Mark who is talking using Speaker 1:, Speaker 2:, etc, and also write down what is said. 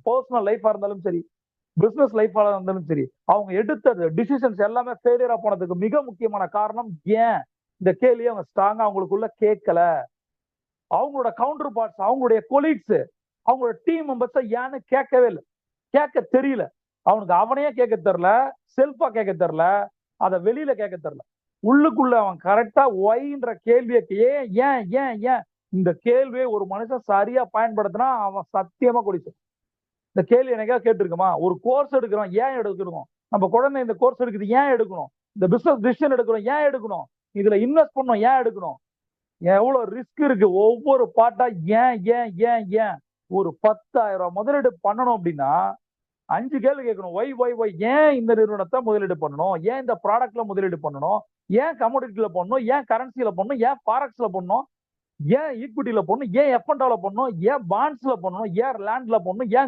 Speaker 1: Personal லைஃபா இருந்தாலும் சரி, business லைஃபா இருந்தாலும் சரி, அவங்க எடுத்தது டிசிஷன்ஸ் எல்லாமே ஃபெயிலியரா போனதுக்கு மிக முக்கியமான காரணம் ஏன்? இந்த கேள்வியை அவங்க ஸ்ட்ராங்கா அவங்களுக்குள்ள கேட்கல. அவங்களோட கவுண்டர் பார்ட்ஸ், அவங்களுடைய கொலீக்ஸ், அவங்களோட டீம் மெம்பர்ஸ் ஏன்னு கேட்கவே இல்ல. கேட்க தெரியல. அவனுக்கு அவனையே கேட்க தெரியல, செல்ஃபா கேட்க தெரியல, அத வெளியில கேட்க தெரியல. உள்ளுக்குள்ள அவன் கரெக்டா ஒய்ன்ற கேள்விய ஏன் ஏன் ஏன் ஏன் இந்த கேள்வியை ஒரு மனுஷன் சரியா பயன்படுத்தினா அவன் சத்தியமா கொடிச்சு. இந்த கேள்வி எனக்கா கேட்டிருக்குமா? ஒரு கோர்ஸ் எடுக்கிறோம், ஏன் எடுக்கணும்? நம்ம குழந்தை இந்த கோர்ஸ் எடுக்குது, ஏன் எடுக்கணும்? இந்த பிசினஸ் டிசிஷன் எடுக்கிறோம், ஏன் எடுக்கணும்? இதுல இன்வெஸ்ட் பண்ணணும், ஏன் எடுக்கணும்? எவ்வளவு ரிஸ்க் இருக்கு ஒவ்வொரு பார்ட்டா ஏன் ஏன் ஏன் ஏன் ஒரு 10,000 முதலீடு பண்ணணும் அப்படின்னா 5 கேள்வி கேட்கணும். ஒய் ஒய் ஒய் ஏன் இந்த நிறுவனத்தை முதலீடு பண்ணணும்? ஏன் இந்த ப்ராடக்ட்ல முதலீடு பண்ணணும்? ஏன் கமோடிட்டில பண்ணணும்? ஏன் கரன்சில பண்ணணும்? ஏன் ஃபாரெக்ஸ்ல பண்ணணும்? ஏன் ஈக்விட்டில பண்ணணும்? ஏன் எஃப் அண்ட் பண்ணணும்? ஏன் பாண்ட்ஸ்ல பண்ணணும்? ஏன் லேண்ட்ல பண்ணணும்? ஏன்